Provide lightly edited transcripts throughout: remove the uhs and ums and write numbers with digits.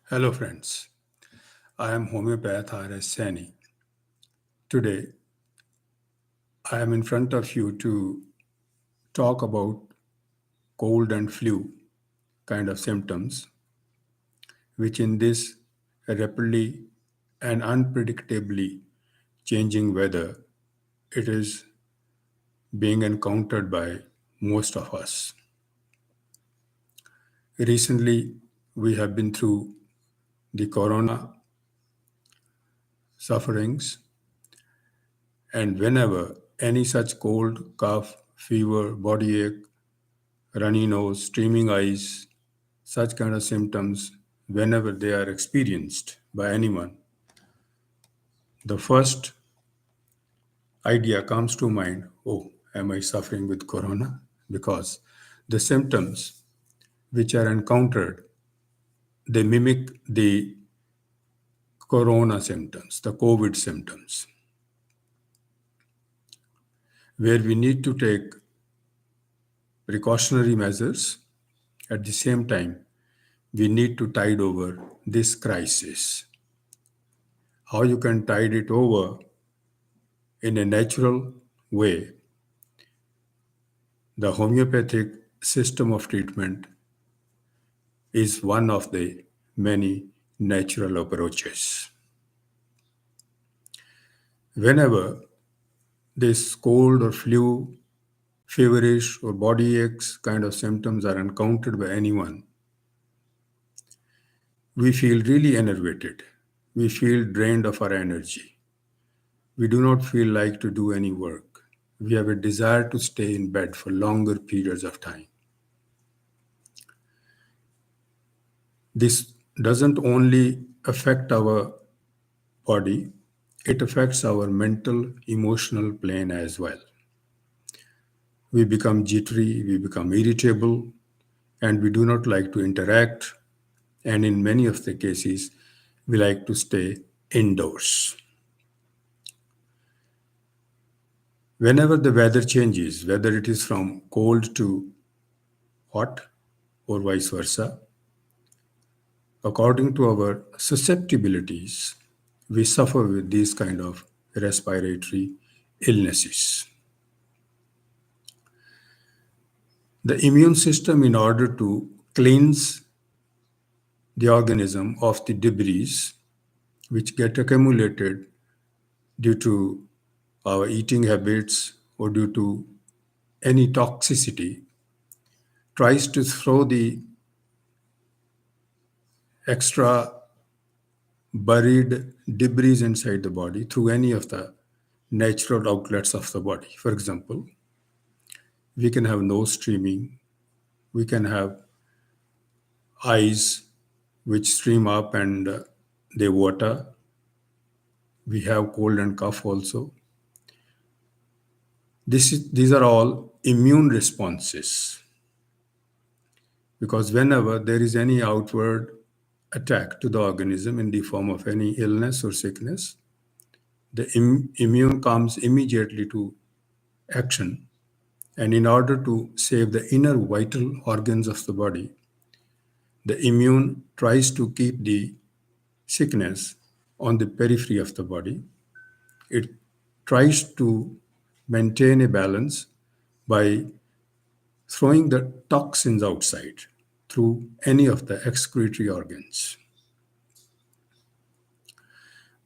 Hello, friends. I am Homeopath R.S. Sani. Today, I am in front of you to talk about cold and flu kind of symptoms, which in this rapidly and unpredictably changing weather, it is being encountered by most of us. Recently, we have been through the corona sufferings, and whenever any such cold, cough, fever, body ache, runny nose, streaming eyes, such kind of symptoms, whenever they are experienced by anyone, the first idea comes to mind, oh, am I suffering with corona? Because the symptoms which are encountered, they mimic the corona symptoms, the COVID symptoms, where we need to take precautionary measures. At the same time, we need to tide over this crisis. How you can tide it over in a natural way, the homeopathic system of treatment is one of the many natural approaches. Whenever this cold or flu, feverish or body aches kind of symptoms are encountered by anyone, we feel really enervated. We feel drained of our energy. We do not feel like to do any work. We have a desire to stay in bed for longer periods of time. This doesn't only affect our body, it affects our mental, emotional plane as well. We become jittery, we become irritable, and we do not like to interact. And in many of the cases, we like to stay indoors. Whenever the weather changes, whether it is from cold to hot or vice versa, according to our susceptibilities, we suffer with these kind of respiratory illnesses. The immune system, in order to cleanse the organism of the debris which get accumulated due to our eating habits or due to any toxicity, tries to throw the extra buried debris inside the body through any of the natural outlets of the body. For example, we can have nose streaming, we can have eyes which stream up and they water. We have cold and cough also. These are all immune responses because whenever there is any outward attack to the organism in the form of any illness or sickness, the immune comes immediately to action. And in order to save the inner vital organs of the body, the immune tries to keep the sickness on the periphery of the body. It tries to maintain a balance by throwing the toxins outside through any of the excretory organs.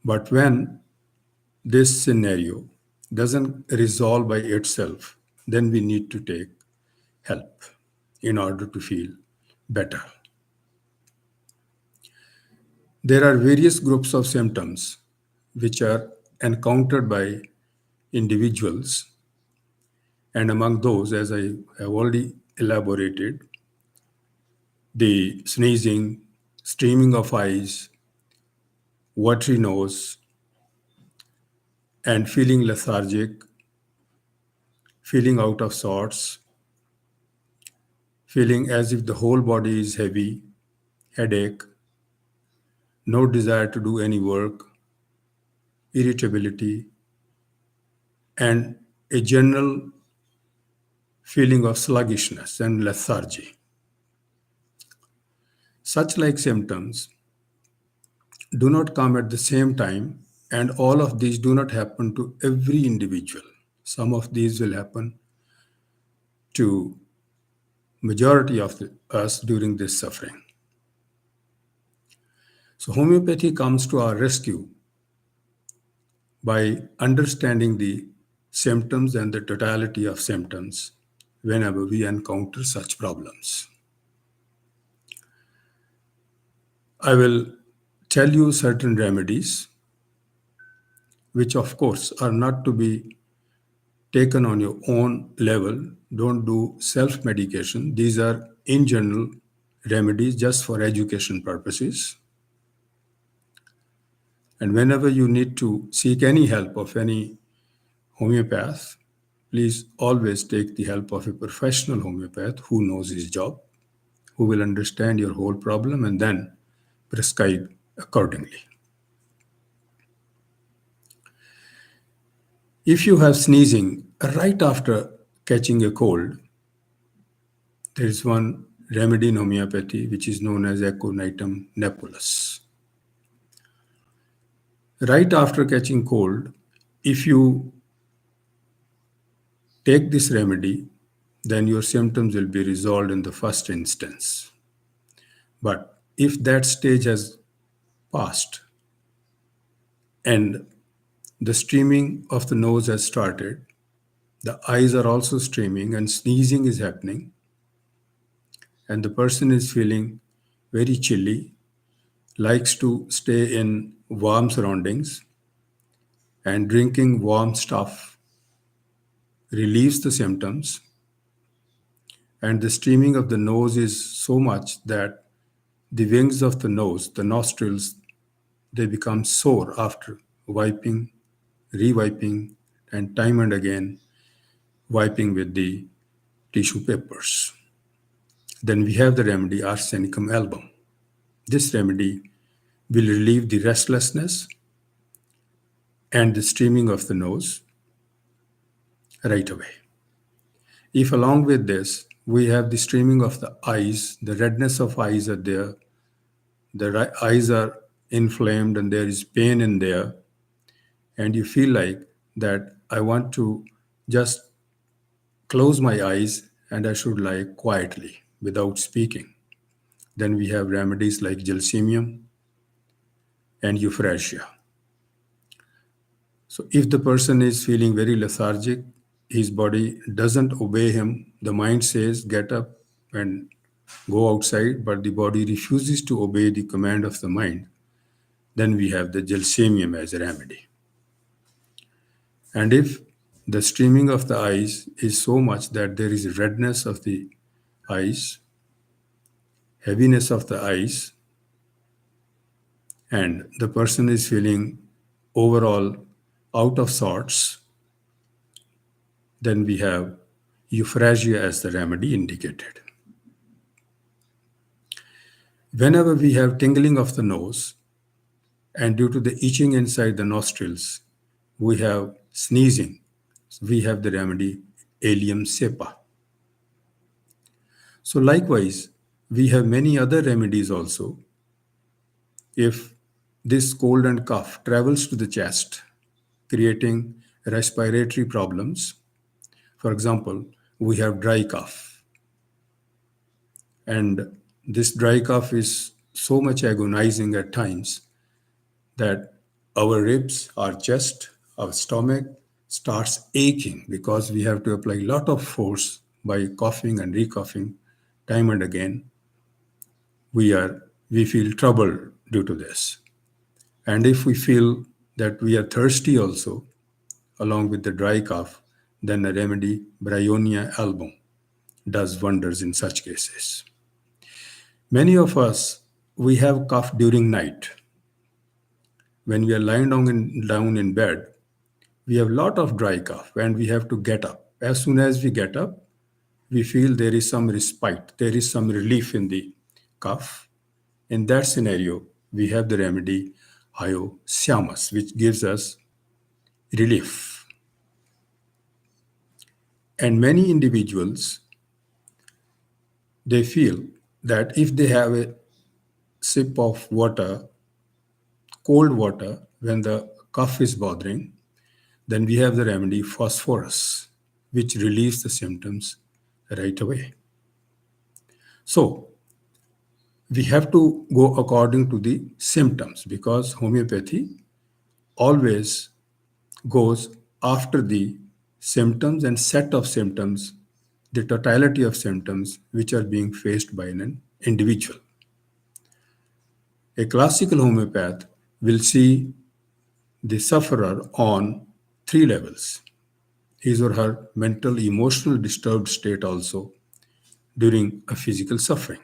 But when this scenario doesn't resolve by itself, then we need to take help in order to feel better. There are various groups of symptoms which are encountered by individuals, and among those, as I have already elaborated, the sneezing, streaming of eyes, watery nose, and feeling lethargic, feeling out of sorts, feeling as if the whole body is heavy, headache, no desire to do any work, irritability, and a general feeling of sluggishness and lethargy. Such like symptoms do not come at the same time, and all of these do not happen to every individual. Some of these will happen to majority of us during this suffering. So homeopathy comes to our rescue by understanding the symptoms and the totality of symptoms whenever we encounter such problems. I will tell you certain remedies, which of course are not to be taken on your own level. Don't do self medication. These are, in general, remedies just for education purposes. And whenever you need to seek any help of any homeopath, please always take the help of a professional homeopath who knows his job, who will understand your whole problem and then prescribe accordingly. If you have sneezing right after catching a cold, there is one remedy in homeopathy which is known as aconitum nepulus. Right after catching cold, if you take this remedy, then your symptoms will be resolved in the first instance. But if that stage has passed and the streaming of the nose has started, the eyes are also streaming and sneezing is happening, and the person is feeling very chilly, likes to stay in warm surroundings, and drinking warm stuff relieves the symptoms, and the streaming of the nose is so much that the wings of the nose, the nostrils, they become sore after wiping, rewiping, and time and again wiping with the tissue papers. Then we have the remedy arsenicum album. This remedy will relieve the restlessness and the streaming of the nose right away. If along with this, we have the streaming of the eyes, the redness of eyes are there, the eyes are inflamed and there is pain in there, and you feel like that I want to just close my eyes and I should lie quietly without speaking. Then we have remedies like gelsemium and euphrasia. So if the person is feeling very lethargic, his body doesn't obey him, the mind says, get up and go outside, but the body refuses to obey the command of the mind, then we have the gelsemium as a remedy. And if the streaming of the eyes is so much that there is redness of the eyes, heaviness of the eyes, and the person is feeling overall out of sorts, then we have euphrasia as the remedy indicated. Whenever we have tingling of the nose, and due to the itching inside the nostrils, we have sneezing, we have the remedy Allium cepa. So likewise, we have many other remedies also. If this cold and cough travels to the chest, creating respiratory problems, for example, we have dry cough. And this dry cough is so much agonizing at times that our ribs, our chest, our stomach starts aching because we have to apply a lot of force by coughing and recoughing time and again. We feel trouble due to this. And if we feel that we are thirsty also, along with the dry cough, then a remedy, Bryonia album, does wonders in such cases. Many of us, we have cough during night. When we are lying down in bed, we have a lot of dry cough and we have to get up. As soon as we get up, we feel there is some respite, there is some relief in the cough. In that scenario, we have the remedy Hyoscyamus, which gives us relief. And many individuals, they feel that if they have a sip of water cold water when the cough is bothering, then we have the remedy phosphorus, which relieves the symptoms right away. So we have to go according to the symptoms because homeopathy always goes after the symptoms and set of symptoms, the totality of symptoms which are being faced by an individual. A classical homeopath will see the sufferer on three levels: his or her mental, emotional disturbed state also during a physical suffering.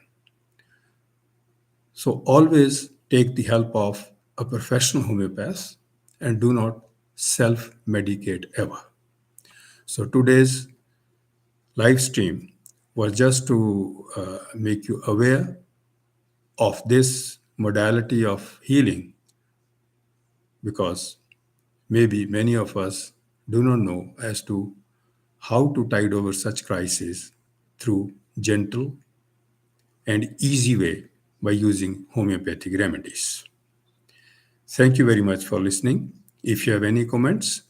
So always take the help of a professional homeopath and do not self medicate ever. So today's live stream was just to make you aware of this modality of healing because maybe many of us do not know as to how to tide over such crises through gentle and easy way by using homeopathic remedies. Thank you very much for listening. If you have any comments,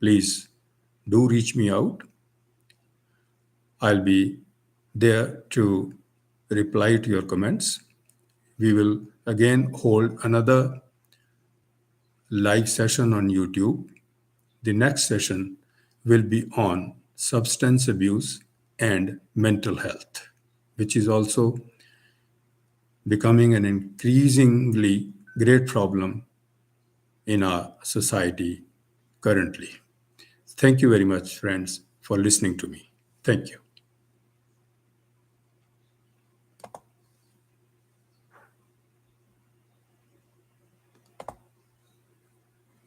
please do reach me out. I'll be there to reply to your comments. We will again hold another live session on YouTube. The next session will be on substance abuse and mental health, which is also becoming an increasingly great problem in our society currently. Thank you very much, friends, for listening to me. Thank you.